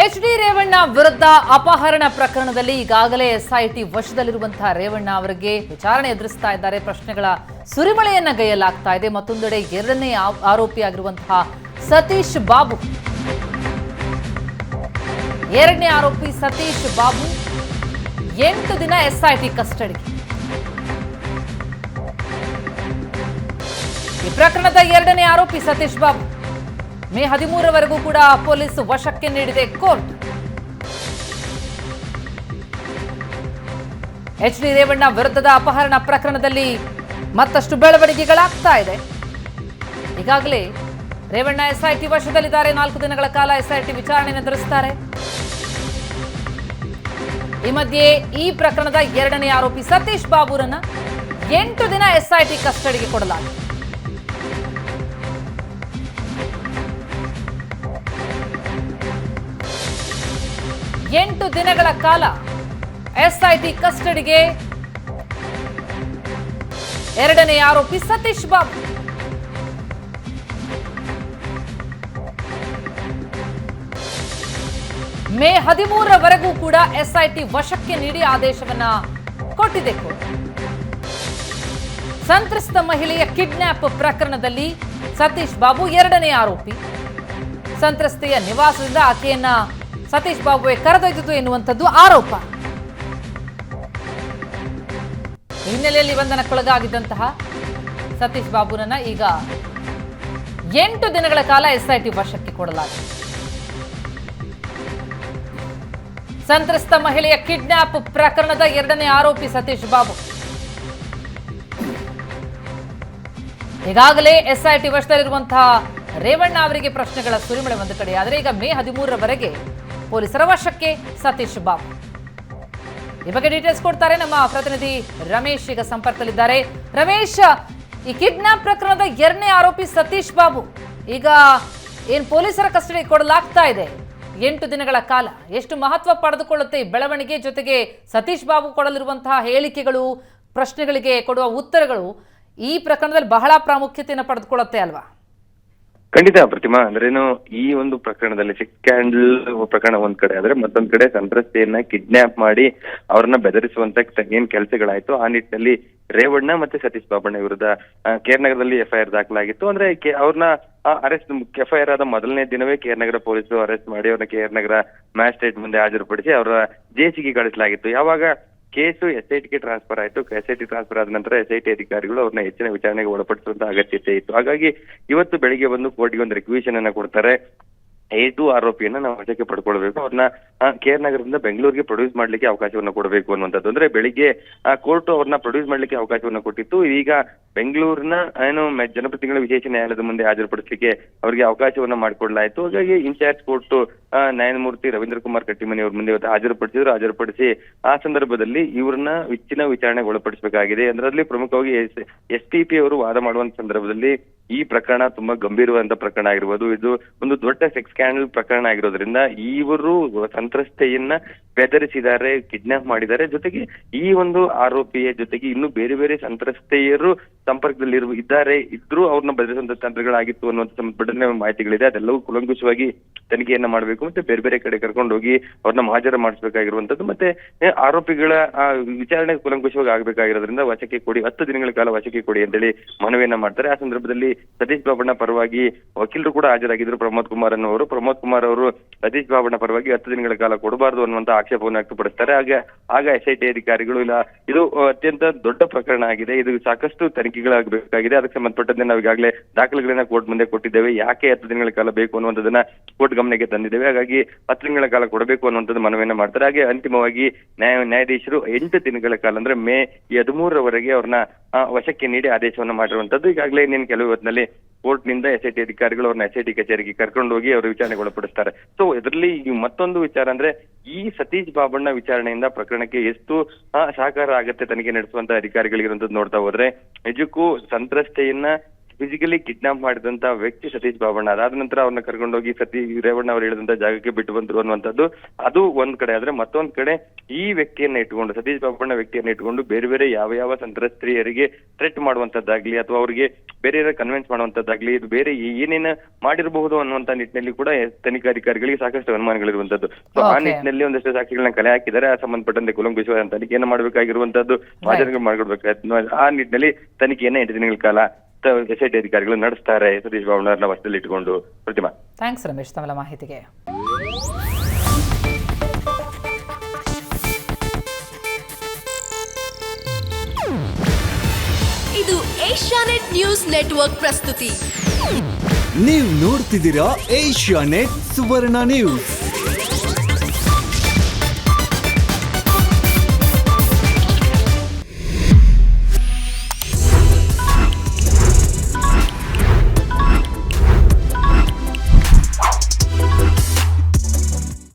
H D. Revanna ವಿರುದ್ಧ ಅಪಹರಣ ಪ್ರಕರಣದಲ್ಲಿ ಈಗಾಗಲೇ ಎಸ್ಐಟಿ ವಶದಲ್ಲಿರುವಂತಹ ರೇವಣ್ಣ ಅವರಿಗೆ ವಿಚಾರಣೆ ಎದುರಿಸ್ತಾ ಇದ್ದಾರೆ. ಪ್ರಶ್ನೆಗಳ ಸುರಿಮಳೆಯನ್ನ ಗೈಯಲಾಗ್ತಾ ಇದೆ. ಮತ್ತೊಂದೆಡೆ ಎರಡನೇ ಆರೋಪಿಯಾಗಿರುವಂತಹ ಸತೀಶ್ ಬಾಬು, ಎರಡನೇ ಆರೋಪಿ ಸತೀಶ್ ಬಾಬು 8 ದಿನ ಎಸ್ಐಟಿ ಕಸ್ಟಡಿಗೆ. ಈ ಪ್ರಕರಣದ ಎರಡನೇ ಆರೋಪಿ ಸತೀಶ್ ಬಾಬು ಮೇ 13ರವರೆಗೂ ಕೂಡ ಪೊಲೀಸ್ ವಶಕ್ಕೆ ನೀಡಿದೆ ಕೋರ್ಟ್. ಎಚ್.ಡಿ. ರೇವಣ್ಣ ವಿರುದ್ಧದ ಅಪಹರಣ ಪ್ರಕರಣದಲ್ಲಿ ಮತ್ತಷ್ಟು ಬೆಳವಣಿಗೆಗಳಾಗ್ತಾ ಇದೆ. ಈಗಾಗಲೇ ರೇವಣ್ಣ ಎಸ್ಐಟಿ ವಶದಲ್ಲಿದ್ದಾರೆ. 4 ದಿನಗಳ ಕಾಲ ಎಸ್ಐಟಿ ವಿಚಾರಣೆ ನಡೆಸುತ್ತಾರೆ. ಈ ಮಧ್ಯೆ ಈ ಪ್ರಕರಣದ ಎರಡನೇ ಆರೋಪಿ ಸತೀಶ್ ಬಾಬುರನ್ನ 8 ದಿನ ಎಸ್ಐಟಿ ಕಸ್ಟಡಿಗೆ ಕೊಡಲಾಗಿದೆ. ಎಂಟು ದಿನಗಳ ಕಾಲ ಎಸ್ಐಟಿ ಕಸ್ಟಡಿಗೆ ಎರಡನೇ ಆರೋಪಿ ಸತೀಶ್ ಬಾಬು. ಮೇ 13ರವರೆಗೂ ಕೂಡ ಎಸ್ಐಟಿ ವಶಕ್ಕೆ ನೀಡಿ ಆದೇಶವನ್ನ ಕೊಟ್ಟಿದೆ ಕೋರ್ಟ್. ಸಂತ್ರಸ್ತ ಮಹಿಳೆಯ ಕಿಡ್ನಾಪ್ ಪ್ರಕರಣದಲ್ಲಿ ಸತೀಶ್ ಬಾಬು ಎರಡನೇ ಆರೋಪಿ. ಸಂತ್ರಸ್ತೆಯ ನಿವಾಸದಿಂದ ಆಕೆಯನ್ನ ಸತೀಶ್ ಬಾಬುವೆ ಕರೆದೊಯ್ದಿದ್ದು ಎನ್ನುವಂಥದ್ದು ಆರೋಪ. ಹಿನ್ನೆಲೆಯಲ್ಲಿ ಬಂಧನಕ್ಕೊಳಗಾಗಿದ್ದಂತಹ ಸತೀಶ್ ಬಾಬುರನ್ನ ಈಗ 8 ದಿನಗಳ ಕಾಲ ಎಸ್ಐಟಿ ವಶಕ್ಕೆ ಕೊಡಲಾಗಿದೆ. ಸಂತ್ರಸ್ತ ಮಹಿಳೆಯ ಕಿಡ್ನಾಪ್ ಪ್ರಕರಣದ ಎರಡನೇ ಆರೋಪಿ ಸತೀಶ್ ಬಾಬು ಈಗಾಗಲೇ ಎಸ್ಐಟಿ ವಶದಲ್ಲಿರುವಂತಹ ರೇವಣ್ಣ ಅವರಿಗೆ ಪ್ರಶ್ನೆಗಳ ಸುರಿಮಳೆ ಒಂದು ಕಡೆ ಆದರೆ ಈಗ ಮೇ 13ರವರೆಗೆ ಪೊಲೀಸರ ವಶಕ್ಕೆ ಸತೀಶ್ ಬಾಬು. ಈ ಬಗ್ಗೆ ಡೀಟೇಲ್ಸ್ ಕೊಡ್ತಾರೆ ನಮ್ಮ ಪ್ರತಿನಿಧಿ ರಮೇಶ್ ಈಗ ಸಂಪರ್ಕದಲ್ಲಿದ್ದಾರೆ. ರಮೇಶ್, ಈ ಕಿಡ್ನಾಪ್ ಪ್ರಕರಣದ ಎರಡನೇ ಆರೋಪಿ ಸತೀಶ್ ಬಾಬು ಈಗ ಏನ್ ಪೊಲೀಸರ ಕಸ್ಟಡಿ ಕೊಡಲಾಗ್ತಾ ಇದೆ 8 ದಿನಗಳ ಕಾಲ, ಎಷ್ಟು ಮಹತ್ವ ಪಡೆದುಕೊಳ್ಳುತ್ತೆ ಈ ಬೆಳವಣಿಗೆ? ಜೊತೆಗೆ ಸತೀಶ್ ಬಾಬು ಕೊಡಲಿರುವಂತಹ ಹೇಳಿಕೆಗಳು, ಪ್ರಶ್ನೆಗಳಿಗೆ ಕೊಡುವ ಉತ್ತರಗಳು ಈ ಪ್ರಕರಣದಲ್ಲಿ ಬಹಳ ಪ್ರಾಮುಖ್ಯತೆಯನ್ನು ಪಡೆದುಕೊಳ್ಳುತ್ತೆ ಅಲ್ವಾ? ಖಂಡಿತ ಪ್ರತಿಮಾ. ಅಂದ್ರೇನು, ಈ ಒಂದು ಪ್ರಕರಣದಲ್ಲಿ ಸೆಕ್ಸ್ ಸ್ಕ್ಯಾಂಡಲ್ ಪ್ರಕರಣ ಒಂದ್ ಕಡೆ ಆದ್ರೆ, ಮತ್ತೊಂದ್ ಕಡೆ ಸಂತ್ರಸ್ತೆಯನ್ನ ಕಿಡ್ನಾಪ್ ಮಾಡಿ ಅವ್ರನ್ನ ಬೆದರಿಸುವಂತ ಏನ್ ಕೆಲಸಗಳಾಯ್ತು, ಆ ನಿಟ್ಟಿನಲ್ಲಿ ರೇವಣ್ಣ ಮತ್ತೆ ಸತೀಶ್ ಬಾಬಣ್ಣ ವಿರುದ್ಧ ಕೇರ್ನಗರದಲ್ಲಿ ಎಫ್ಐಆರ್ ದಾಖಲಾಗಿತ್ತು. ಅಂದ್ರೆ ಅವ್ರನ್ನ ಅರೆಸ್ಟ್, ಎಫ್ಐಆರ್ ಆದ ಮೊದಲನೇ ದಿನವೇ ಕೇರ್ನಗರ ಪೊಲೀಸರು ಅರೆಸ್ಟ್ ಮಾಡಿ ಅವ್ರನ್ನ ಕೇರ್ನಗರ ಮ್ಯಾಜಿಸ್ಟ್ರೇಟ್ ಮುಂದೆ ಹಾಜರುಪಡಿಸಿ ಅವರ ಜೇಸಿಗೆ ಕಳಿಸಲಾಗಿತ್ತು. ಯಾವಾಗ ಕೇಸು ಎಸ್ಐಟಿಗೆ ಟ್ರಾನ್ಸ್ಫರ್ ಆಯ್ತು, ಎಸ್ಐಟಿ ಟ್ರಾನ್ಸ್ಫರ್ ಆದ ನಂತರ ಎಸ್ಐಟಿ ಅಧಿಕಾರಿಗಳು ಅವ್ರನ್ನ ಹೆಚ್ಚಿನ ವಿಚಾರಣೆಗೆ ಒಳಪಡಿಸುವಂತ ಅಗತ್ಯತೆ ಇತ್ತು. ಹಾಗಾಗಿ ಇವತ್ತು ಬೆಳಿಗ್ಗೆ ಬಂದು ಕೋರ್ಟ್ಗೆ ಒಂದು ರಿಕ್ವಿಷನ್ ಅನ್ನ ಕೊಡ್ತಾರೆ. 8 ಆರೋಪಿಯನ್ನ ನಾವು ವಶಕ್ಕೆ ಪಡ್ಕೊಳ್ಬೇಕು, ಅವ್ರನ್ನ ಕೇರ್ನಗರದಿಂದ ಬೆಂಗಳೂರಿಗೆ ಪ್ರೊಡ್ಯೂಸ್ ಮಾಡ್ಲಿಕ್ಕೆ ಅವಕಾಶವನ್ನ ಕೊಡಬೇಕು ಅನ್ನುವಂಥದ್ದು. ಅಂದ್ರೆ ಬೆಳಿಗ್ಗೆ ಕೋರ್ಟ್ ಅವ್ರನ್ನ ಪ್ರೊಡ್ಯೂಸ್ ಮಾಡ್ಲಿಕ್ಕೆ ಅವಕಾಶವನ್ನ ಕೊಟ್ಟಿತ್ತು. ಈಗ ಬೆಂಗಳೂರಿನ ಜನಪ್ರತಿನಿಧಿಗಳ ವಿಶೇಷ ನ್ಯಾಯಾಲಯದ ಮುಂದೆ ಹಾಜರುಪಡಿಸಲಿಕ್ಕೆ ಅವರಿಗೆ ಅವಕಾಶವನ್ನ ಮಾಡಿಕೊಡ್ಲಾಯ್ತು. ಹಾಗಾಗಿ ಇನ್ಚಾರ್ಜ್ ಕೋರ್ಟ್ ನ್ಯಾಯಮೂರ್ತಿ ರವೀಂದ್ರ ಕುಮಾರ್ ಕಟ್ಟಿಮನಿ ಅವ್ರ ಮುಂದೆ ಇವತ್ತು ಹಾಜರುಪಡಿಸಿ ಆ ಸಂದರ್ಭದಲ್ಲಿ ಇವ್ರನ್ನ ಹೆಚ್ಚಿನ ವಿಚಾರಣೆಗೆ ಒಳಪಡಿಸಬೇಕಾಗಿದೆ. ಅದರಲ್ಲಿ ಪ್ರಮುಖವಾಗಿ STP ಅವರು ವಾದ ಮಾಡುವಂತ ಸಂದರ್ಭದಲ್ಲಿ ಈ ಪ್ರಕರಣ ತುಂಬಾ ಗಂಭೀರವಾದಂತ ಪ್ರಕರಣ ಆಗಿರ್ಬೋದು, ಇದು ಒಂದು ದೊಡ್ಡ ಸೆಕ್ಸ್ ಸ್ಕ್ಯಾಂಡಲ್ ಪ್ರಕರಣ ಆಗಿರೋದ್ರಿಂದ ಇವರು ಸಂತ್ರಸ್ತೆಯನ್ನ ಬೆದರಿಸಿದ್ದಾರೆ, ಕಿಡ್ನಾಪ್ ಮಾಡಿದ್ದಾರೆ. ಜೊತೆಗೆ ಈ ಒಂದು ಆರೋಪಿಯ ಜೊತೆಗೆ ಇನ್ನು ಬೇರೆ ಬೇರೆ ಸಂತ್ರಸ್ತೆಯರು ಸಂಪರ್ಕದಲ್ಲಿ ಇದ್ರೂ ಅವ್ರನ್ನ ಬೆದರಿಸುವಂತ ತಂತ್ರಗಳಾಗಿತ್ತು ಅನ್ನುವಂತ ಸಂಬಂಧಪಟ್ಟ ಮಾಹಿತಿಗಳಿದೆ. ಅದೆಲ್ಲವೂ ಕೂಲಂಕುಷವಾಗಿ ತನಿಖೆಯನ್ನ ಮಾಡಬೇಕು, ಮತ್ತೆ ಬೇರೆ ಬೇರೆ ಕಡೆ ಕರ್ಕೊಂಡು ಹೋಗಿ ಅವ್ರನ್ನ ಹಾಜರು ಮಾಡಿಸಬೇಕಾಗಿರುವಂತದ್ದು, ಮತ್ತೆ ಆರೋಪಿಗಳ ವಿಚಾರಣೆ ಕೂಲಂಕುಷವಾಗಿ ಆಗ್ಬೇಕಾಗಿರೋದ್ರಿಂದ ವಶಕ್ಕೆ ಕೊಡಿ, 10 ದಿನಗಳ ಕಾಲ ವಶಕ್ಕೆ ಕೊಡಿ ಅಂತೇಳಿ ಮನವಿಯನ್ನ ಮಾಡ್ತಾರೆ. ಆ ಸಂದರ್ಭದಲ್ಲಿ ಸತೀಶ್ ಬಾಬಣ್ಣ ಪರವಾಗಿ ವಕೀಲರು ಕೂಡ ಹಾಜರಾಗಿದ್ರು, ಪ್ರಮೋದ್ ಕುಮಾರ್ ಅವರು ಸತೀಶ್ ಬಾಬಣ್ಣ ಪರವಾಗಿ 10 ದಿನಗಳ ಕಾಲ ಕೊಡಬಾರದು ಅನ್ನುವಂತ ಆಕ್ಷೇಪವನ್ನು ವ್ಯಕ್ತಪಡಿಸ್ತಾರೆ. ಆಗ ಎಸ್ಐಟಿ ಅಧಿಕಾರಿಗಳು ಇಲ್ಲ, ಇದು ಅತ್ಯಂತ ದೊಡ್ಡ ಪ್ರಕರಣ ಆಗಿದೆ, ಇದು ಸಾಕಷ್ಟು ತನಿಖೆಗಳಾಗಬೇಕಾಗಿದೆ, ಅದಕ್ಕೆ ಸಂಬಂಧಪಟ್ಟಂತೆ ನಾವು ಈಗಾಗಲೇ ದಾಖಲೆಗಳನ್ನ ಕೋರ್ಟ್ ಮುಂದೆ ಕೊಟ್ಟಿದ್ದೇವೆ, ಯಾಕೆ 10 ದಿನಗಳ ಕಾಲ ಬೇಕು ಅನ್ನುವಂಥದ್ದನ್ನ ಕೋರ್ಟ್ ಗಮನಕ್ಕೆ ತಂದಿದ್ದೇವೆ, ಹಾಗಾಗಿ 10 ದಿನಗಳ ಕಾಲ ಕೊಡಬೇಕು ಅನ್ನುವಂಥದ್ದು ಮನವಿಯನ್ನ ಮಾಡ್ತಾರೆ. ಹಾಗೆ ಅಂತಿಮವಾಗಿ ನ್ಯಾಯಾಧೀಶರು 8 ದಿನಗಳ ಕಾಲ ಅಂದ್ರೆ ಮೇ 13ರವರೆಗೆ ಅವ್ರನ್ನ ವಶಕ್ಕೆ ನೀಡಿ ಆದೇಶವನ್ನ ಮಾಡಿರುವಂತದ್ದು. ಈಗಾಗಲೇ ಇನ್ನೇನು ಕೆಲವು ಹೊತ್ತಿನಲ್ಲಿ ಕೋರ್ಟ್ ನಿಂದ ಎಸ್ಐಟಿ ಅಧಿಕಾರಿಗಳು ಅವ್ರನ್ನ ಎಸ್ಐಟಿ ಕಚೇರಿಗೆ ಕರ್ಕೊಂಡು ಹೋಗಿ ಅವರು ವಿಚಾರಣೆಗೆ ಒಳಪಡಿಸ್ತಾರೆ. ಸೊ ಇದರಲ್ಲಿ ಮತ್ತೊಂದು ವಿಚಾರ ಅಂದ್ರೆ, ಈ ಸತೀಶ್ ಬಾಬಣ್ಣ ವಿಚಾರಣೆಯಿಂದ ಪ್ರಕರಣಕ್ಕೆ ಎಷ್ಟು ಸಹಕಾರ ಆಗತ್ತೆ ತನಿಖೆ ನಡೆಸುವಂತ ಅಧಿಕಾರಿಗಳಿಗಿರುವಂತದ್ದು ನೋಡ್ತಾ ಹೋದ್ರೆ, ನಿಜಕ್ಕೂ ಸಂತ್ರಸ್ತೆಯನ್ನ ಫಿಸಿಕಲಿ ಕಿಡ್ನಾಪ್ ಮಾಡಿದಂತ ವ್ಯಕ್ತಿ ಸತೀಶ್ ಬಾಬಣ್ಣ. ಅದಾದ ನಂತರ ಅವ್ರನ್ನ ಕರ್ಕೊಂಡೋಗಿ ರೇವಣ್ಣ ಅವ್ರು ಹೇಳಿದಂತ ಜಾಗಕ್ಕೆ ಬಿಟ್ಟು ಬಂದ್ರು ಅನ್ನುವಂಥದ್ದು ಅದು ಒಂದ್ ಕಡೆ. ಆದ್ರೆ ಮತ್ತೊಂದ್ ಕಡೆ ಈ ವ್ಯಕ್ತಿಯನ್ನ ಇಟ್ಕೊಂಡು, ಸತೀಶ್ ಬಾಬಣ್ಣ ವ್ಯಕ್ತಿಯನ್ನ ಇಟ್ಕೊಂಡು ಬೇರೆ ಬೇರೆ ಯಾವ ಸಂತ್ರಸ್ತ್ರೀಯರಿಗೆ ಥ್ರೆಟ್ ಮಾಡುವಂತದ್ದಾಗ್ಲಿ ಅಥವಾ ಅವರಿಗೆ ಬೇರೆ ಕನ್ವಿನ್ಸ್ ಮಾಡುವಂತದ್ದಾಗ್ಲಿ, ಇದು ಬೇರೆ ಏನೇನ ಮಾಡಿರಬಹುದು ಅನ್ನುವಂತ ನಿಟ್ಟಿನಲ್ಲಿ ಕೂಡ ತನಿಖಾಧಿಕಾರಿಗಳಿಗೆ ಸಾಕಷ್ಟು ಅನುಮಾನಗಳಿರುವಂತದ್ದು. ಸೊ ಆ ನಿಟ್ಟಿನಲ್ಲಿ ಒಂದಷ್ಟು ಸಾಕ್ಷಿಗಳನ್ನ ಕಲೆ ಹಾಕಿದ್ದಾರೆ. ಆ ಸಂಬಂಧಪಟ್ಟಂತೆ ಕೂಲಂಕುಷವಾದ ತನಿಖೆಯನ್ನು ಮಾಡಬೇಕಾಗಿರುವಂತದ್ದು, ಮಾಜರಿಗೆ ಮಾಡ್ಕೊಡ್ಬೇಕು. ಆ ನಿಟ್ಟಿನಲ್ಲಿ ತನಿಖೆಯನ್ನ 8 ದಿನಗಳ ಕಾಲ SIT ಅಧಿಕಾರಿಗಳು ನಡೆಸ್ತಾರೆ ಸತೀಶ್ ಬಾಬಣ್ಣವ್ರನ್ನ ವಶದಲ್ಲಿ ಇಟ್ಕೊಂಡು. ಪ್ರತಿಮಾ, ಥ್ಯಾಂಕ್ಸ್ ರಮೇಶ್ ತಮ್ಮ ಮಾಹಿತಿಗೆ. ಇದು ಏಷ್ಯಾನೆಟ್ ನ್ಯೂಸ್ ನೆಟ್ವರ್ಕ್ ಪ್ರಸ್ತುತಿ. ನೀವು ನೋಡ್ತಿದ್ದೀರಾ ಏಷ್ಯಾನೆಟ್ ಸುವರ್ಣ ನ್ಯೂಸ್.